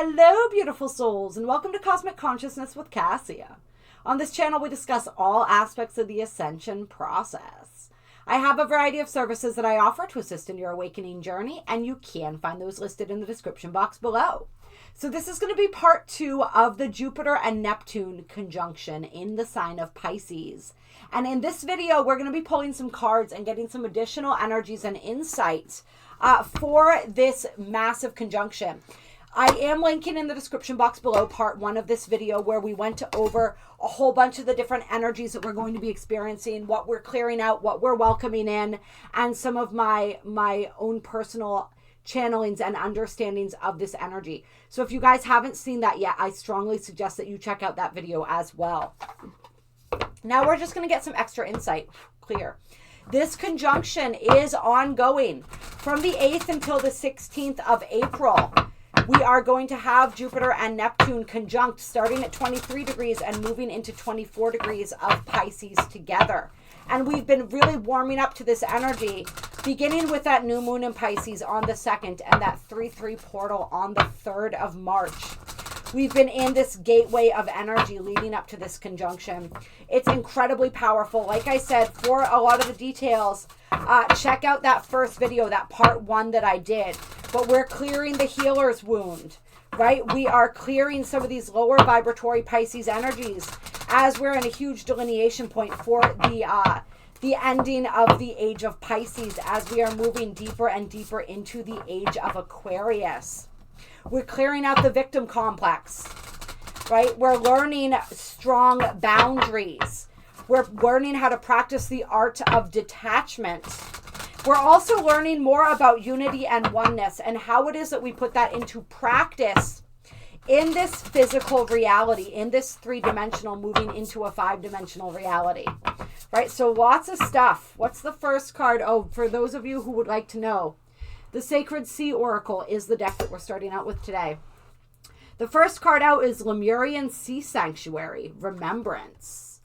Hello, beautiful souls, and welcome to Cosmic Consciousness with Kassia. On this channel, we discuss all aspects of the ascension process. I have a variety of services that I offer to assist in your awakening journey, and you can find those listed in the description box below. So this is going to be part 2 of the Jupiter and Neptune conjunction in the sign of Pisces. And in this video, we're going to be pulling some cards and getting some additional energies and insights for this massive conjunction. I am linking in the description box below part 1 of this video where we went over a whole bunch of the different energies that we're going to be experiencing, what we're clearing out, what we're welcoming in, and some of my own personal channelings and understandings of this energy. So if you guys haven't seen that yet, I strongly suggest that you check out that video as well. Now we're just going to get some extra insight. Clear. This conjunction is ongoing from the 8th until the 16th of April. We are going to have Jupiter and Neptune conjunct starting at 23 degrees and moving into 24 degrees of Pisces together. And we've been really warming up to this energy, beginning with that new moon in Pisces on the 2nd and that 3-3 portal on the 3rd of March. We've been in this gateway of energy leading up to this conjunction. It's incredibly powerful. Like I said, for a lot of the details, check out that first video, that part 1 that I did. But we're clearing the healer's wound, right? We are clearing some of these lower vibratory Pisces energies as we're in a huge delineation point for the ending of the age of Pisces as we are moving deeper and deeper into the age of Aquarius. We're clearing out the victim complex, right? We're learning strong boundaries. We're learning how to practice the art of detachment. We're also learning more about unity and oneness and how it is that we put that into practice in this physical reality, in this 3-dimensional moving into a 5-dimensional reality, right? So lots of stuff. What's the first card? Oh, for those of you who would like to know, the Sacred Sea Oracle is the deck that we're starting out with today. The first card out is Lemurian Sea Sanctuary, Remembrance.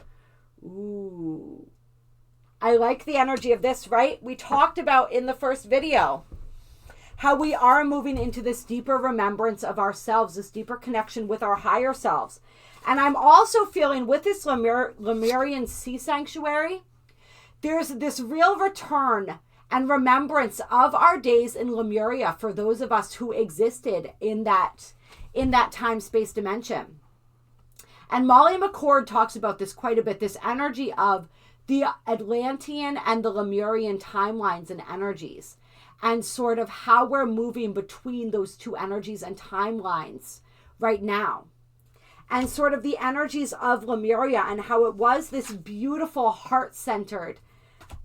Ooh. I like the energy of this, right? We talked about in the first video how we are moving into this deeper remembrance of ourselves, this deeper connection with our higher selves. And I'm also feeling with this Lemurian Sea Sanctuary, there's this real return and remembrance of our days in Lemuria for those of us who existed in that time-space dimension. And Molly McCord talks about this quite a bit, this energy of the Atlantean and the Lemurian timelines and energies, and sort of how we're moving between those two energies and timelines right now. And sort of the energies of Lemuria and how it was this beautiful heart-centered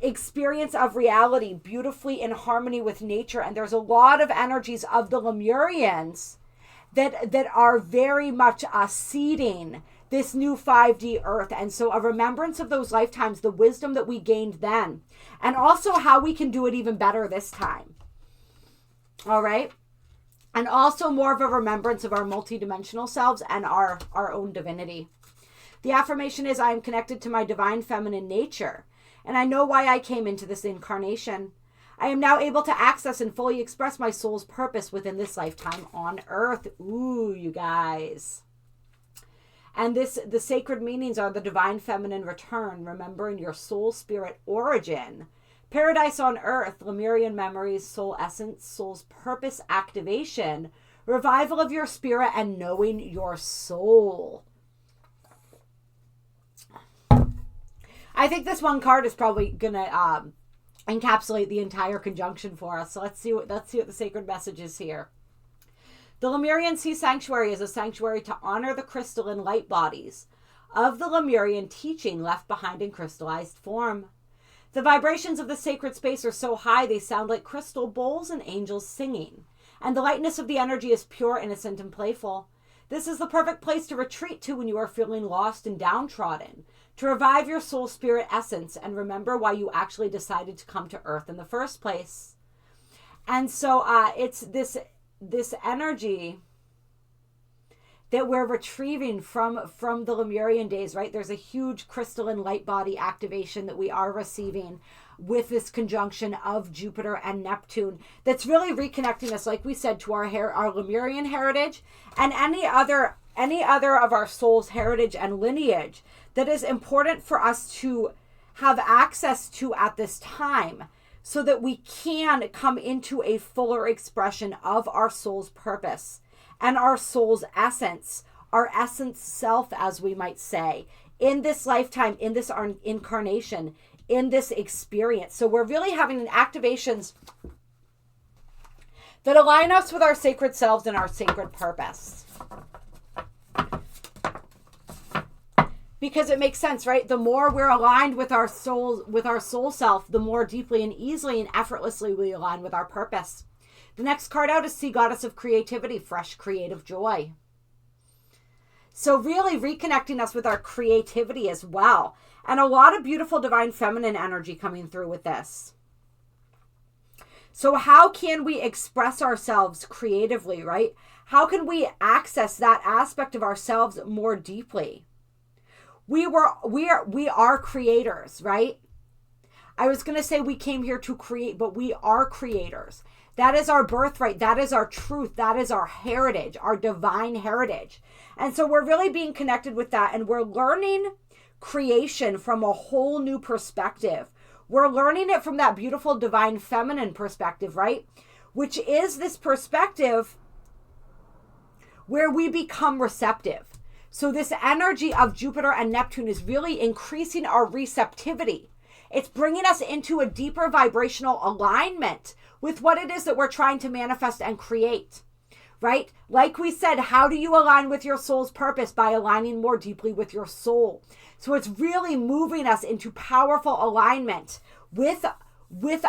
experience of reality, beautifully in harmony with nature. And there's a lot of energies of the Lemurians that are very much seeding this new 5D earth. And so a remembrance of those lifetimes, the wisdom that we gained then, and also how we can do it even better this time. All right. And also more of a remembrance of our multidimensional selves and our own divinity. The affirmation is, I am connected to my divine feminine nature, and I know why I came into this incarnation. I am now able to access and fully express my soul's purpose within this lifetime on earth. Ooh, you guys. And the sacred meanings are the divine feminine return, remembering your soul spirit origin, paradise on earth, Lemurian memories, soul essence, soul's purpose activation, revival of your spirit, and knowing your soul. I think this one card is probably going to encapsulate the entire conjunction for us. So let's see what the sacred message is here. The Lemurian Sea Sanctuary is a sanctuary to honor the crystalline light bodies of the Lemurian teaching left behind in crystallized form. The vibrations of the sacred space are so high they sound like crystal bowls and angels singing, and the lightness of the energy is pure, innocent, and playful. This is the perfect place to retreat to when you are feeling lost and downtrodden, to revive your soul spirit essence and remember why you actually decided to come to Earth in the first place. And so it's this energy that we're retrieving from the Lemurian days, right? There's a huge crystalline light body activation that we are receiving with this conjunction of Jupiter and Neptune that's really reconnecting us, like we said, to our Lemurian heritage and any other of our soul's heritage and lineage that is important for us to have access to at this time, so that we can come into a fuller expression of our soul's purpose and our soul's essence, our essence self, as we might say, in this lifetime, in this incarnation, in this experience. So we're really having activations that align us with our sacred selves and our sacred purpose. Because it makes sense, right? The more we're aligned with our soul self, the more deeply and easily and effortlessly we align with our purpose. The next card out is Sea Goddess of Creativity, fresh creative joy. So really reconnecting us with our creativity as well. And a lot of beautiful divine feminine energy coming through with this. So how can we express ourselves creatively, right? How can we access that aspect of ourselves more deeply? We are creators, right? I was going to say we came here to create, but we are creators. That is our birthright. That is our truth. That is our heritage, our divine heritage. And so we're really being connected with that, and we're learning creation from a whole new perspective. We're learning it from that beautiful divine feminine perspective, right? Which is this perspective where we become receptive. So this energy of Jupiter and Neptune is really increasing our receptivity. It's bringing us into a deeper vibrational alignment with what it is that we're trying to manifest and create, right? Like we said, how do you align with your soul's purpose? By aligning more deeply with your soul. So it's really moving us into powerful alignment with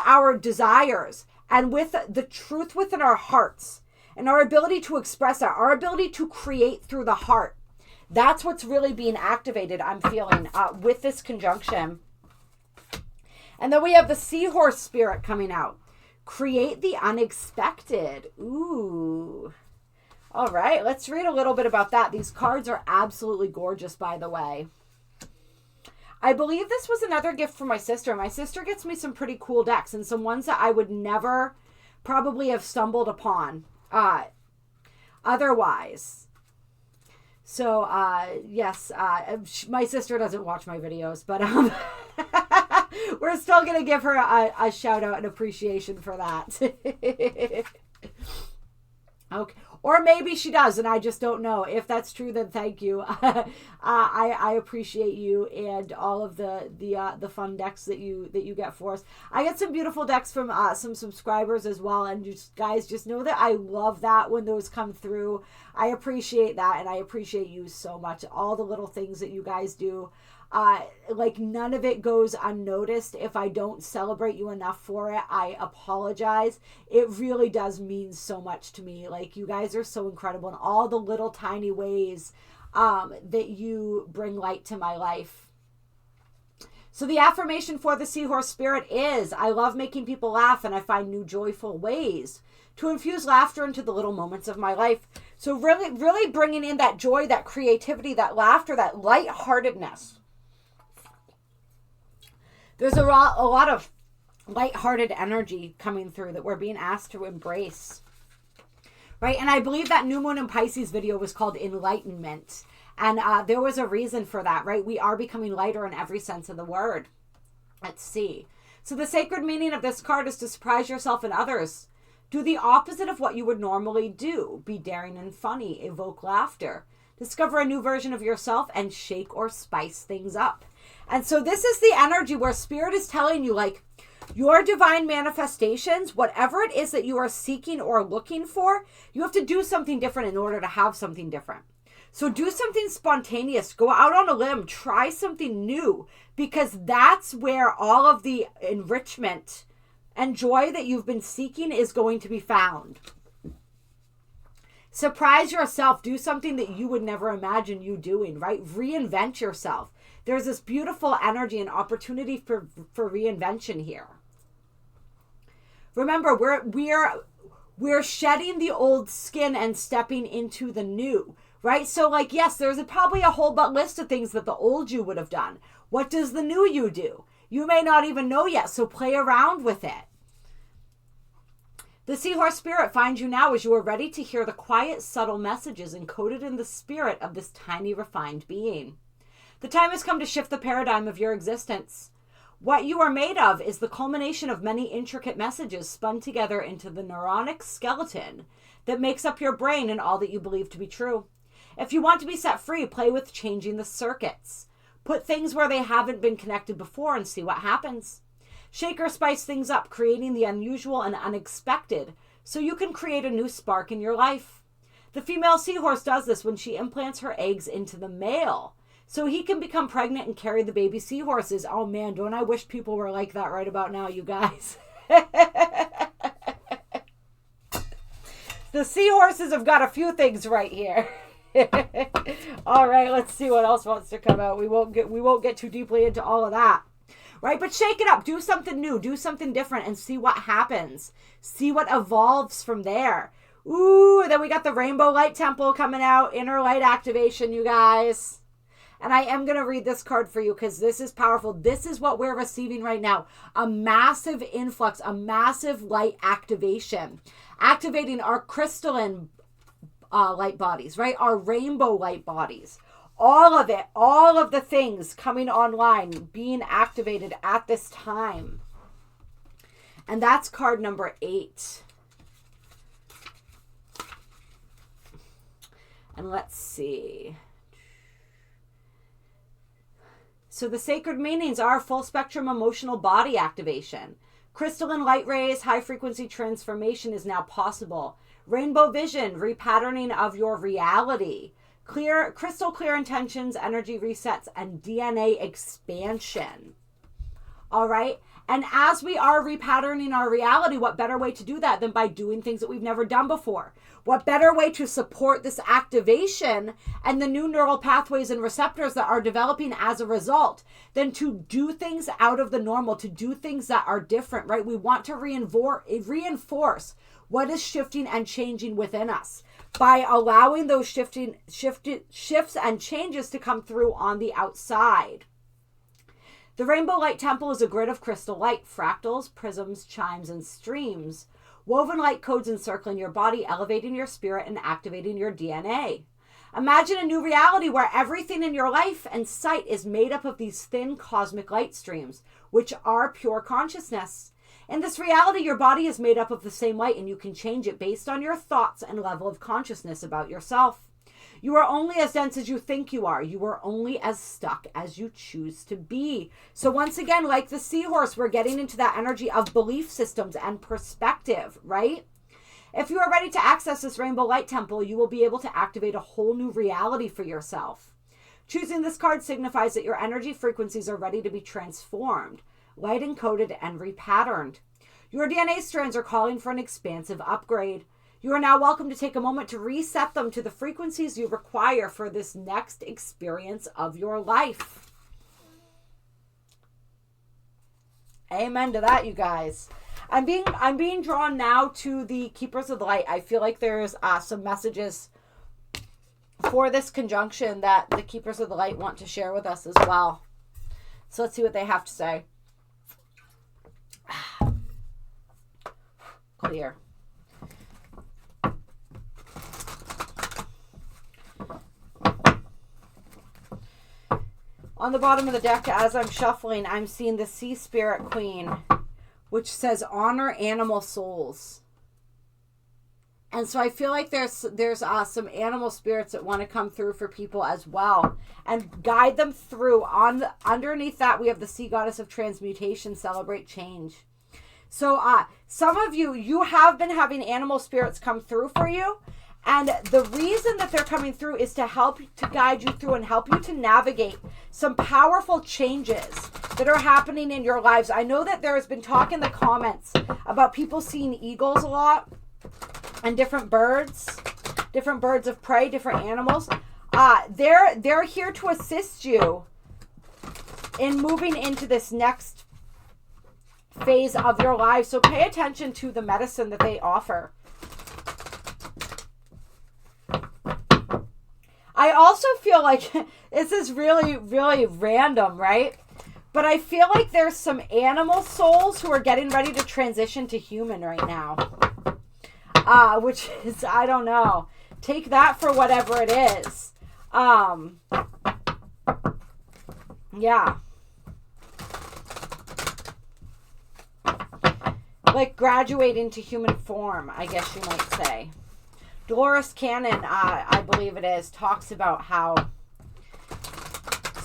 our desires and with the truth within our hearts and our ability to express our ability to create through the heart. That's what's really being activated, I'm feeling, with this conjunction. And then we have the Seahorse Spirit coming out. Create the unexpected. Ooh. All right, let's read a little bit about that. These cards are absolutely gorgeous, by the way. I believe this was another gift from my sister. My sister gets me some pretty cool decks and some ones that I would never probably have stumbled upon otherwise. So, yes, my sister doesn't watch my videos, but we're still going to give her a shout out and appreciation for that. Okay. Or maybe she does, and I just don't know. If that's true, then thank you. I appreciate you and all of the fun decks that you get for us. I get some beautiful decks from some subscribers as well, and guys, just know that I love that when those come through. I appreciate that, and I appreciate you so much. All the little things that you guys do. Like none of it goes unnoticed. If I don't celebrate you enough for it, I apologize. It really does mean so much to me. Like you guys are so incredible in all the little tiny ways that you bring light to my life. So the affirmation for the Seahorse Spirit is, I love making people laugh and I find new joyful ways to infuse laughter into the little moments of my life. So really, really bringing in that joy, that creativity, that laughter, that lightheartedness. There's a lot of lighthearted energy coming through that we're being asked to embrace, right? And I believe that New Moon in Pisces video was called Enlightenment. And there was a reason for that, right? We are becoming lighter in every sense of the word. Let's see. So the sacred meaning of this card is to surprise yourself and others. Do the opposite of what you would normally do. Be daring and funny. Evoke laughter. Discover a new version of yourself and shake or spice things up. And so this is the energy where Spirit is telling you, like, your divine manifestations, whatever it is that you are seeking or looking for, you have to do something different in order to have something different. So do something spontaneous. Go out on a limb. Try something new, because that's where all of the enrichment and joy that you've been seeking is going to be found. Surprise yourself. Do something that you would never imagine you doing, right? Reinvent yourself. There's this beautiful energy and opportunity for reinvention here. Remember, we're shedding the old skin and stepping into the new, right? So like, yes, there's probably a whole list of things that the old you would have done. What does the new you do? You may not even know yet, so play around with it. The Seahorse Spirit finds you now as you are ready to hear the quiet, subtle messages encoded in the spirit of this tiny, refined being. The time has come to shift the paradigm of your existence. What you are made of is the culmination of many intricate messages spun together into the neuronic skeleton that makes up your brain and all that you believe to be true. If you want to be set free, play with changing the circuits. Put things where they haven't been connected before and see what happens. Shake or spice things up, creating the unusual and unexpected, so you can create a new spark in your life. The female seahorse does this when she implants her eggs into the male, so he can become pregnant and carry the baby seahorses. Oh man, don't I wish people were like that right about now, you guys. The seahorses have got a few things right here. All right, let's see what else wants to come out. We won't get too deeply into all of that. Right? But shake it up. Do something new. Do something different and see what happens. See what evolves from there. Ooh, then we got the Rainbow Light Temple coming out. Inner light activation, you guys. And I am going to read this card for you because this is powerful. This is what we're receiving right now. A massive influx, a massive light activation. Activating our crystalline light bodies, right? Our rainbow light bodies. All of it, all of the things coming online, being activated at this time. And that's card number 8. And let's see. So the sacred meanings are full spectrum emotional body activation. Crystalline light rays, high frequency transformation is now possible. Rainbow vision, repatterning of your reality. Clear, crystal clear intentions, energy resets, and DNA expansion. All right. And as we are repatterning our reality, what better way to do that than by doing things that we've never done before? What better way to support this activation and the new neural pathways and receptors that are developing as a result than to do things out of the normal, to do things that are different, right? We want to reinforce what is shifting and changing within us by allowing those shifts and changes to come through on the outside. The Rainbow Light Temple is a grid of crystal light, fractals, prisms, chimes, and streams. Woven light codes encircling your body, elevating your spirit, and activating your DNA. Imagine a new reality where everything in your life and sight is made up of these thin cosmic light streams, which are pure consciousness. In this reality, your body is made up of the same light, and you can change it based on your thoughts and level of consciousness about yourself. You are only as dense as you think you are. You are only as stuck as you choose to be. So once again, like the seahorse, we're getting into that energy of belief systems and perspective, right? If you are ready to access this Rainbow Light Temple, you will be able to activate a whole new reality for yourself. Choosing this card signifies that your energy frequencies are ready to be transformed, light encoded, and repatterned. Your DNA strands are calling for an expansive upgrade. You are now welcome to take a moment to reset them to the frequencies you require for this next experience of your life. Amen to that, you guys. I'm being drawn now to the Keepers of the Light. I feel like there's some messages for this conjunction that the Keepers of the Light want to share with us as well. So let's see what they have to say. Clear. On the bottom of the deck, as I'm shuffling, I'm seeing the Sea Spirit Queen, which says honor animal souls. And so I feel like there's some animal spirits that want to come through for people as well and guide them through. Underneath that, we have the Sea Goddess of Transmutation, celebrate change. So some of you have been having animal spirits come through for you. And the reason that they're coming through is to help to guide you through and help you to navigate some powerful changes that are happening in your lives. I know that there has been talk in the comments about people seeing eagles a lot and different birds of prey, different animals. They're here to assist you in moving into this next phase of your life. So pay attention to the medicine that they offer. I also feel like this is really, really random, right? But I feel like there's some animal souls who are getting ready to transition to human right now. Which is, I don't know. Take that for whatever it is. Yeah. Like graduating to human form, I guess you might say. Dolores Cannon, I believe it is, talks about how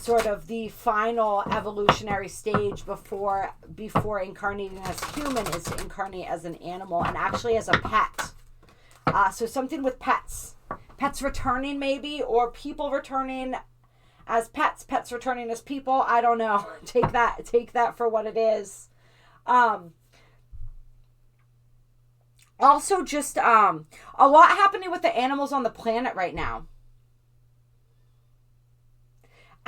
sort of the final evolutionary stage before incarnating as human is to incarnate as an animal and actually as a pet. So something with pets. Pets returning maybe, or people returning as pets, pets returning as people. I don't know. Take that for what it is. Also just a lot happening with the animals on the planet right now.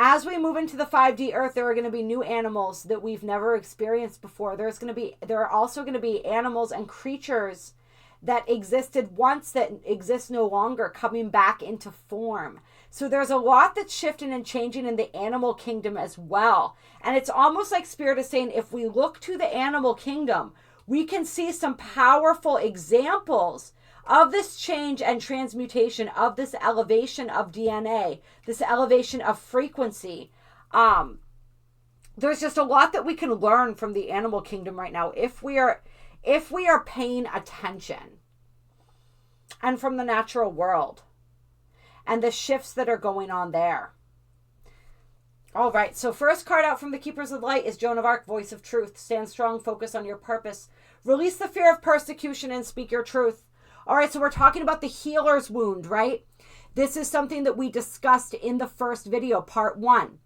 As we move into the 5D Earth, there are going to be new animals that we've never experienced before. There are also going to be animals and creatures that existed once that exist no longer coming back into form. So there's a lot that's shifting and changing in the animal kingdom as well. And it's almost like Spirit is saying, if we look to the animal kingdom, we can see some powerful examples of this change and transmutation, of this elevation of DNA, this elevation of frequency. There's just a lot that we can learn from the animal kingdom right now if we are paying attention, and from the natural world and the shifts that are going on there. All right, so first card out from the Keepers of Light is Joan of Arc, Voice of Truth. Stand strong, focus on your purpose. Release the fear of persecution and speak your truth. All right, so we're talking about the healer's wound, right? This is something that we discussed in the first video, part 1.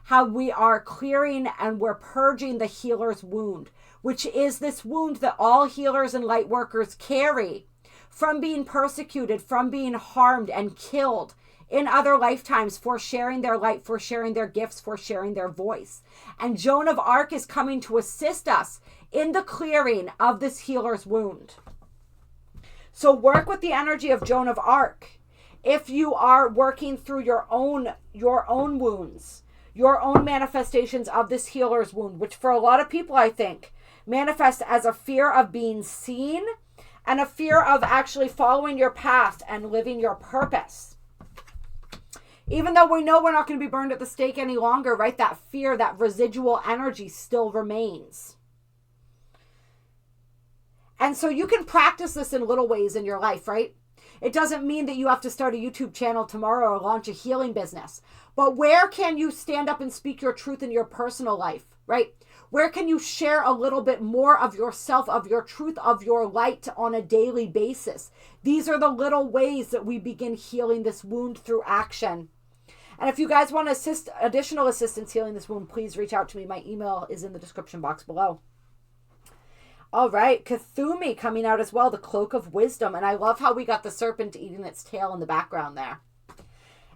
How we are clearing and we're purging the healer's wound, which is this wound that all healers and light workers carry from being persecuted, from being harmed and killed in other lifetimes for sharing their light, for sharing their gifts, for sharing their voice. And Joan of Arc is coming to assist us in the clearing of this healer's wound. So work with the energy of Joan of Arc. If you are working through your own wounds, your own manifestations of this healer's wound, which for a lot of people, I think, manifests as a fear of being seen and a fear of actually following your path and living your purpose. Even though we know we're not going to be burned at the stake any longer, right? That fear, that residual energy still remains. And so you can practice this in little ways in your life, right? It doesn't mean that you have to start a YouTube channel tomorrow or launch a healing business. But where can you stand up and speak your truth in your personal life, right? Where can you share a little bit more of yourself, of your truth, of your light on a daily basis? These are the little ways that we begin healing this wound through action. And if you guys want additional assistance healing this wound, please reach out to me. My email is in the description box below. All right, Cthulhu coming out as well, the Cloak of Wisdom. And I love how we got the serpent eating its tail in the background there.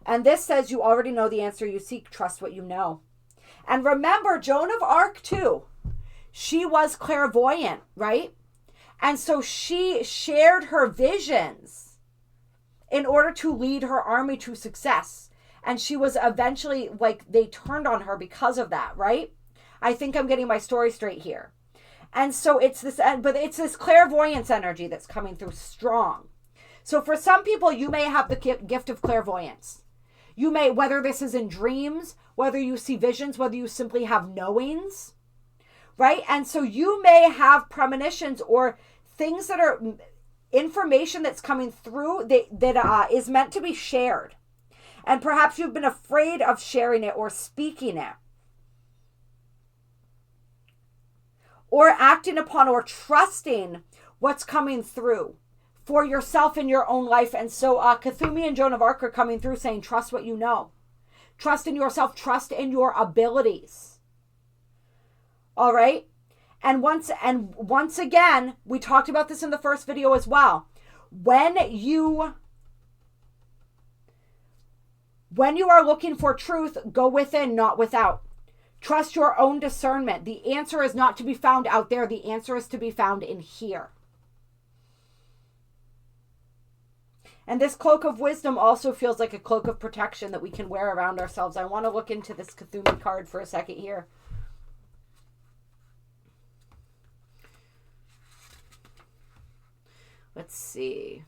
And this says, you already know the answer you seek. Trust what you know. And remember, Joan of Arc too, she was clairvoyant, right? And so she shared her visions in order to lead her army to success. And she was eventually, like, they turned on her because of that, right? I think I'm getting my story straight here. And so it's this clairvoyance energy that's coming through strong. So for some people, you may have the gift of clairvoyance. You may, whether this is in dreams, whether you see visions, whether you simply have knowings, right? And so you may have premonitions or things that are information that's coming through that is meant to be shared. And perhaps you've been afraid of sharing it or speaking it, or acting upon or trusting what's coming through for yourself in your own life. And so Cthulhu and Joan of Arc are coming through saying, trust what you know. Trust in yourself. Trust in your abilities. All right? And once again, we talked about this in the first video as well. When you are looking for truth, go within, not without. Trust your own discernment. The answer is not to be found out there. The answer is to be found in here. And this Cloak of Wisdom also feels like a cloak of protection that we can wear around ourselves. I want to look into this Cthulhu card for a second here. Let's see.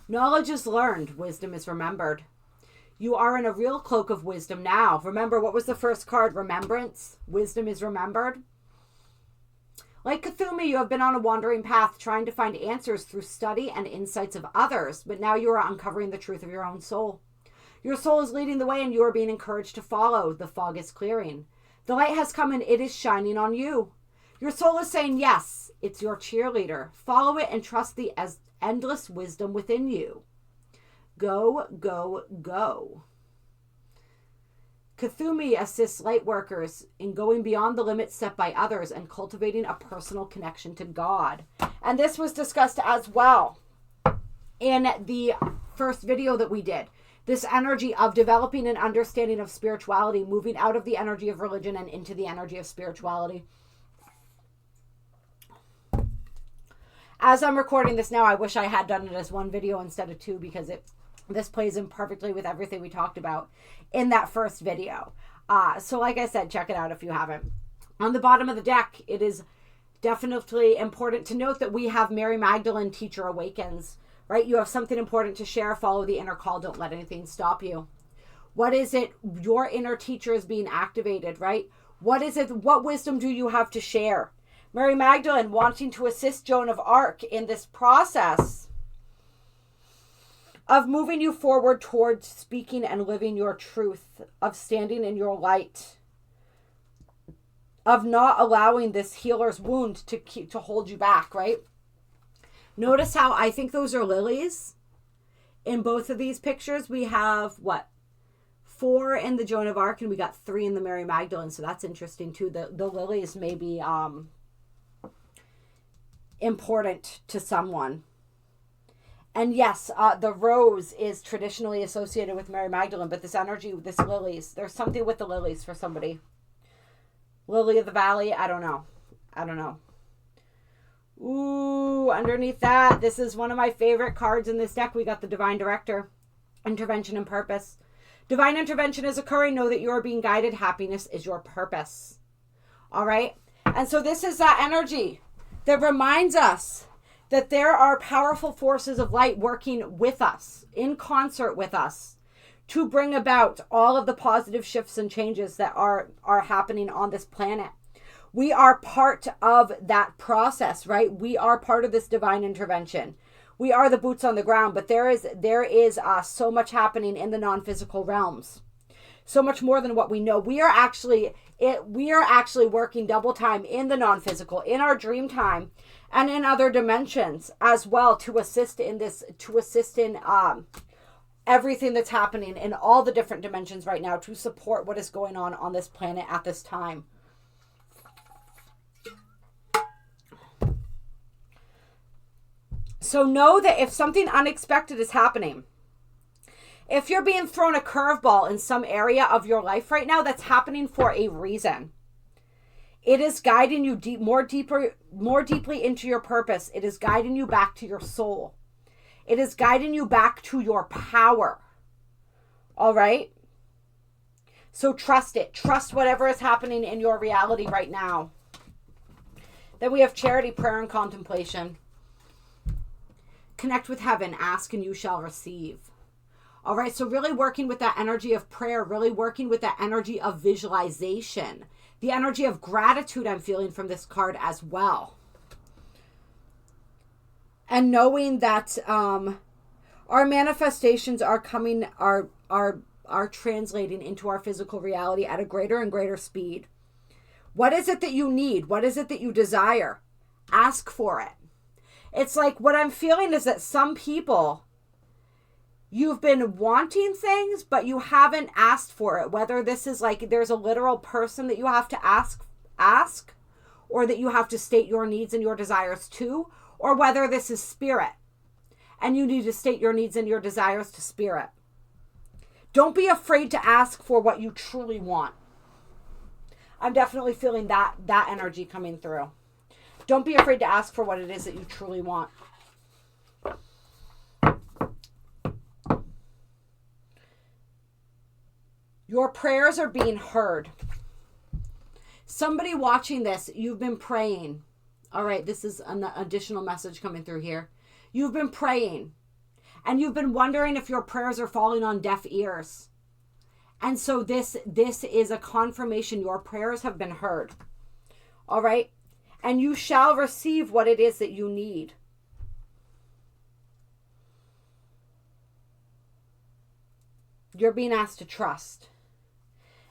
Knowledge is learned. Wisdom is remembered. You are in a real cloak of wisdom now. Remember, what was the first card? Remembrance. Wisdom is remembered. Like Cthulhu, you have been on a wandering path trying to find answers through study and insights of others, but now you are uncovering the truth of your own soul. Your soul is leading the way and you are being encouraged to follow. The fog is clearing. The light has come and it is shining on you. Your soul is saying, yes, it's your cheerleader. Follow it and trust the endless wisdom within you. Go, go, go. Cthulhu assists light workers in going beyond the limits set by others and cultivating a personal connection to God. And this was discussed as well in the first video that we did. This energy of developing an understanding of spirituality, moving out of the energy of religion and into the energy of spirituality. As I'm recording this now, I wish I had done it as one video instead of two, because this plays in perfectly with everything we talked about in that first video. So like I said, check it out if you haven't. On the bottom of the deck, it is definitely important to note that we have Mary Magdalene, Teacher Awakens, right? You have something important to share. Follow the inner call. Don't let anything stop you. What is it? Your inner teacher is being activated, right? What is it? What wisdom do you have to share? Mary Magdalene wanting to assist Joan of Arc in this process of moving you forward towards speaking and living your truth, of standing in your light, of not allowing this healer's wound to hold you back, right? Notice how I think those are lilies. In both of these pictures, we have, 4 in the Joan of Arc, and we got 3 in the Mary Magdalene, so that's interesting too. The lilies may be important to someone. And yes, the rose is traditionally associated with Mary Magdalene, but this energy, this lilies, there's something with the lilies for somebody. Lily of the Valley, I don't know. Ooh, underneath that, this is one of my favorite cards in this deck. We got the Divine Director, Intervention and Purpose. Divine intervention is occurring. Know that you are being guided. Happiness is your purpose. All right? And so this is that energy that reminds us that there are powerful forces of light working with us, in concert with us, to bring about all of the positive shifts and changes that are happening on this planet. We are part of that process, right? We are part of this divine intervention. We are the boots on the ground, but there is so much happening in the non-physical realms. So much more than what we know. We are actually working double time in the non-physical, in our dream time, and in other dimensions as well, to assist in everything that's happening in all the different dimensions right now, to support what is going on this planet at this time. So know that if something unexpected is happening, if you're being thrown a curveball in some area of your life right now, that's happening for a reason. It is guiding you more deeply into your purpose. It is guiding you back to your soul. It is guiding you back to your power. All right? So trust it. Trust whatever is happening in your reality right now. Then we have charity, prayer, and contemplation. Connect with heaven. Ask and you shall receive. All right, so really working with that energy of prayer, really working with that energy of visualization, the energy of gratitude I'm feeling from this card as well. And knowing that our manifestations are coming, are translating into our physical reality at a greater and greater speed. What is it that you need? What is it that you desire? Ask for it. It's like what I'm feeling is that some people, you've been wanting things, but you haven't asked for it. Whether this is like there's a literal person that you have to ask, or that you have to state your needs and your desires to, or whether this is spirit and you need to state your needs and your desires to spirit. Don't be afraid to ask for what you truly want. I'm definitely feeling that energy coming through. Don't be afraid to ask for what it is that you truly want. Your prayers are being heard. Somebody watching this, you've been praying. All right, this is an additional message coming through here. You've been praying, and you've been wondering if your prayers are falling on deaf ears. And so this is a confirmation your prayers have been heard. All right? And you shall receive what it is that you need. You're being asked to trust.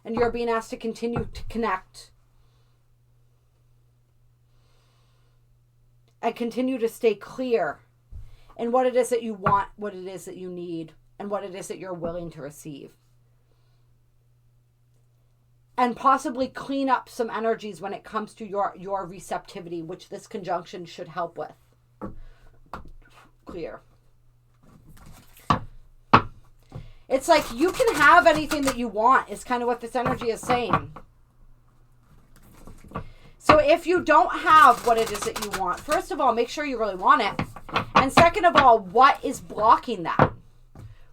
And you're being asked to continue to connect. And continue to stay clear in what it is that you want, what it is that you need, and what it is that you're willing to receive. And possibly clean up some energies when it comes to your receptivity, which this conjunction should help with. Clear. It's like you can have anything that you want, is kind of what this energy is saying. So if you don't have what it is that you want, first of all, make sure you really want it. And second of all, what is blocking that?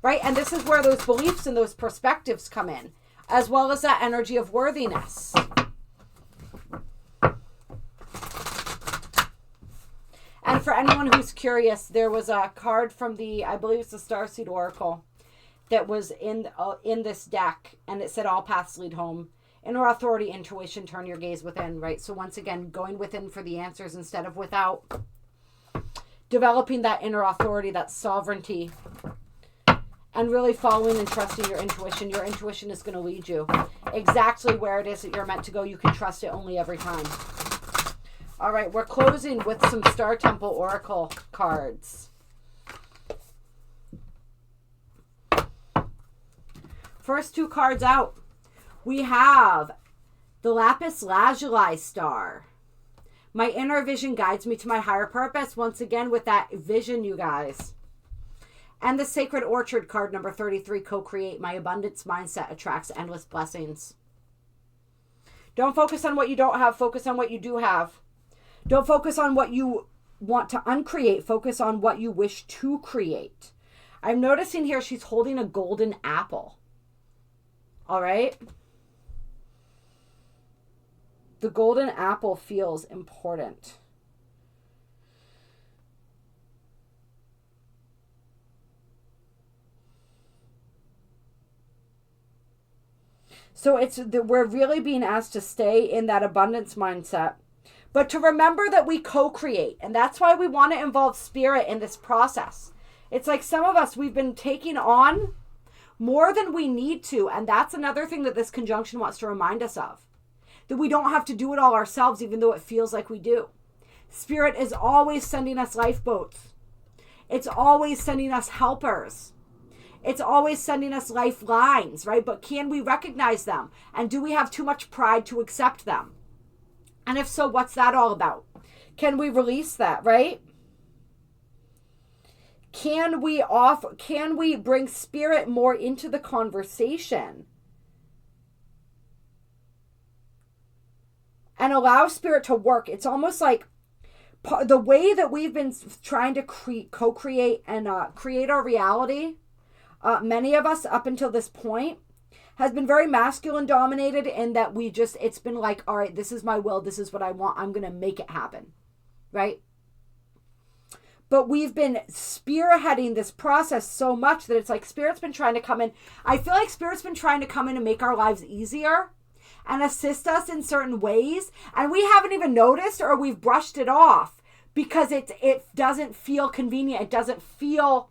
Right? And this is where those beliefs and those perspectives come in, as well as that energy of worthiness. And for anyone who's curious, there was a card from the, I believe it's the Starseed Oracle, that was in this deck, and it said all paths lead home. Inner authority, intuition, turn your gaze within, right? So once again, going within for the answers instead of without. Developing that inner authority, that sovereignty, and really following and trusting your intuition. Your intuition is going to lead you exactly where it is that you're meant to go. You can trust it only every time. All right, we're closing with some Star Temple Oracle cards. First two cards out. We have the Lapis Lazuli Star. My inner vision guides me to my higher purpose. Once again, with that vision, you guys. And the Sacred Orchard card, number 33, co-create. My abundance mindset attracts endless blessings. Don't focus on what you don't have. Focus on what you do have. Don't focus on what you want to uncreate. Focus on what you wish to create. I'm noticing here she's holding a golden apple. All right? The golden apple feels important. So we're really being asked to stay in that abundance mindset, but to remember that we co-create, and that's why we want to involve spirit in this process. It's like some of us, we've been taking on more than we need to, and that's another thing that this conjunction wants to remind us of. That we don't have to do it all ourselves, even though it feels like we do. Spirit is always sending us lifeboats. It's always sending us helpers. It's always sending us lifelines, right? But can we recognize them? And do we have too much pride to accept them? And if so, what's that all about? Can we release that, right? Can we bring spirit more into the conversation? And allow spirit to work. It's almost like the way that we've been trying to co-create and create our reality, many of us up until this point, has been very masculine dominated in that it's been like, all right, this is my will, this is what I want, I'm going to make it happen, right? But we've been spearheading this process so much that it's like spirit's been trying to come in. I feel like spirit's been trying to come in and make our lives easier and assist us in certain ways, and we haven't even noticed, or we've brushed it off because it doesn't feel convenient. It doesn't feel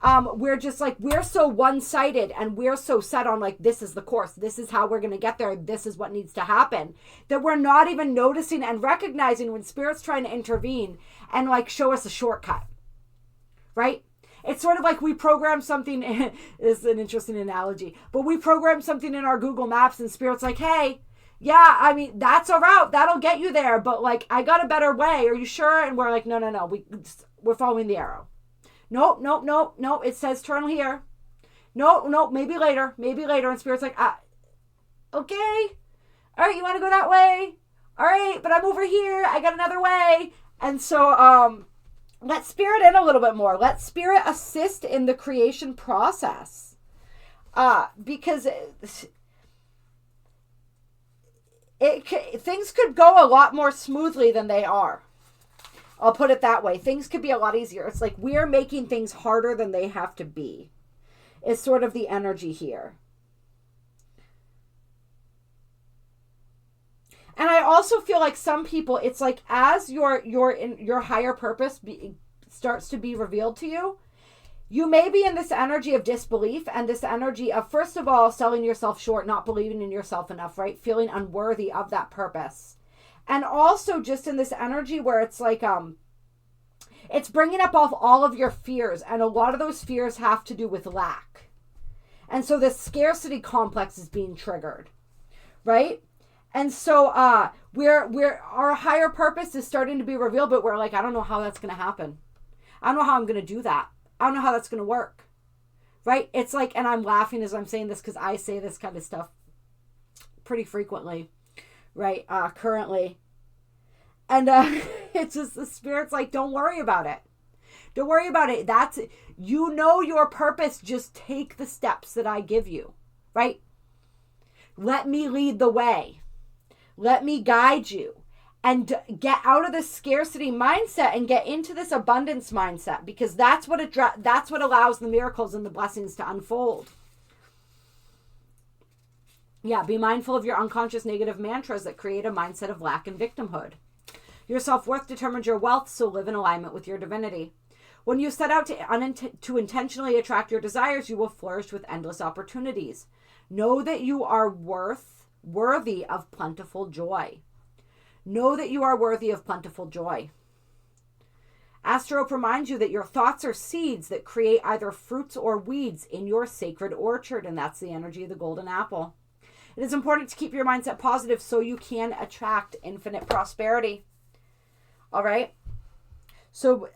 we're so one-sided, and we're so set on like, this is the course, this is how we're going to get there, this is what needs to happen, that we're not even noticing and recognizing when spirit's trying to intervene and like show us a shortcut, right? It's sort of like we program something, this is an interesting analogy, but we program something in our Google Maps and spirit's like, hey, yeah, I mean, that's a route, that'll get you there, but like, I got a better way, are you sure? And we're like, no, we're following the arrow. Nope, it says turn here. Nope, maybe later. And spirit's like, okay, all right, you want to go that way? All right, but I'm over here, I got another way. And so, let spirit in a little bit more. Let spirit assist in the creation process. Because things could go a lot more smoothly than they are. I'll put it that way. Things could be a lot easier. It's like we're making things harder than they have to be. It's sort of the energy here. And I also feel like some people, it's like as your higher purpose starts to be revealed to you, you may be in this energy of disbelief and this energy of, first of all, selling yourself short, not believing in yourself enough, right? Feeling unworthy of that purpose. And also just in this energy where it's like, it's bringing up all of your fears. And a lot of those fears have to do with lack. And so the scarcity complex is being triggered, right? And so our higher purpose is starting to be revealed, but we're like, I don't know how that's going to happen. I don't know how I'm going to do that. I don't know how that's going to work, right? It's like, and I'm laughing as I'm saying this because I say this kind of stuff pretty frequently, right? Currently. And it's just the Spirit's like, don't worry about it. Don't worry about it. That's, you know your purpose. Just take the steps that I give you, right? Let me lead the way. Let me guide you and get out of this scarcity mindset and get into this abundance mindset, because that's what allows the miracles and the blessings to unfold. Yeah, be mindful of your unconscious negative mantras that create a mindset of lack and victimhood. Your self-worth determines your wealth, so live in alignment with your divinity. When you set out to intentionally attract your desires, you will flourish with endless opportunities. Know that you are worthy of plentiful joy. Know that you are worthy of plentiful joy. Astrop reminds you that your thoughts are seeds that create either fruits or weeds in your sacred orchard, and that's the energy of the golden apple. It is important to keep your mindset positive so you can attract infinite prosperity. All right? So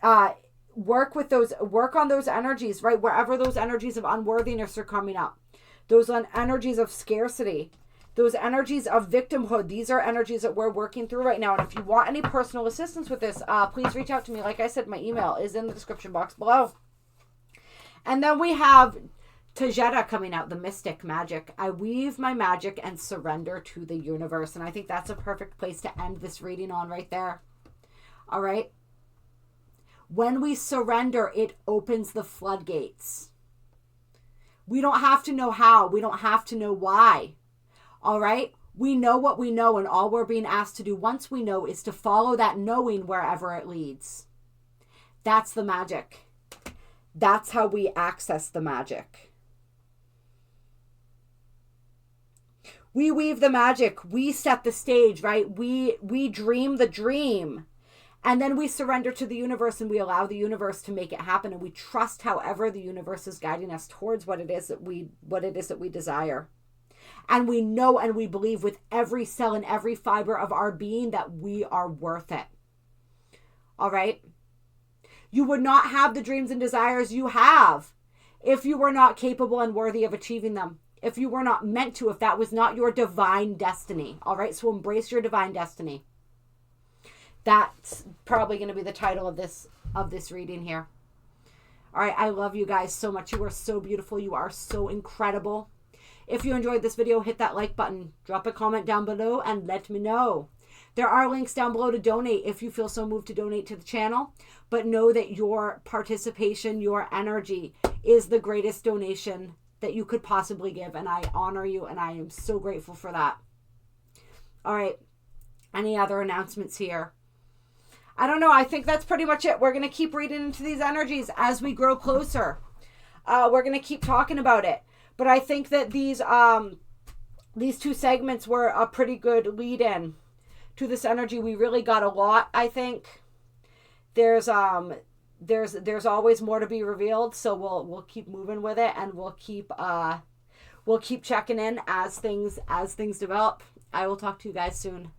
work on those energies, right? Wherever those energies of unworthiness are coming up. Those energies of scarcity. Those energies of victimhood, these are energies that we're working through right now. And if you want any personal assistance with this, please reach out to me. Like I said, my email is in the description box below. And then we have Theta coming out, the mystic magic. I weave my magic and surrender to the universe. And I think that's a perfect place to end this reading on right there. All right? When we surrender, it opens the floodgates. We don't have to know how. We don't have to know why. All right? We know what we know, and all we're being asked to do once we know is to follow that knowing wherever it leads. That's the magic. That's how we access the magic. We weave the magic. We set the stage, right? We dream the dream. And then we surrender to the universe, and we allow the universe to make it happen, and we trust however the universe is guiding us towards what it is that we desire. And we know and we believe with every cell and every fiber of our being that we are worth it. All right? You would not have the dreams and desires you have if you were not capable and worthy of achieving them. If you were not meant to, if that was not your divine destiny. All right? So embrace your divine destiny. That's probably going to be the title of this reading here. All right? I love you guys so much. You are so beautiful. You are so incredible. If you enjoyed this video, hit that like button, drop a comment down below, and let me know. There are links down below to donate if you feel so moved to donate to the channel. But know that your participation, your energy is the greatest donation that you could possibly give. And I honor you, and I am so grateful for that. All right. Any other announcements here? I don't know. I think that's pretty much it. We're going to keep reading into these energies as we grow closer. We're going to keep talking about it. But I think that these two segments were a pretty good lead-in to this energy. We really got a lot, I think. There's always more to be revealed, so we'll keep moving with it, and we'll keep checking in as things develop. I will talk to you guys soon.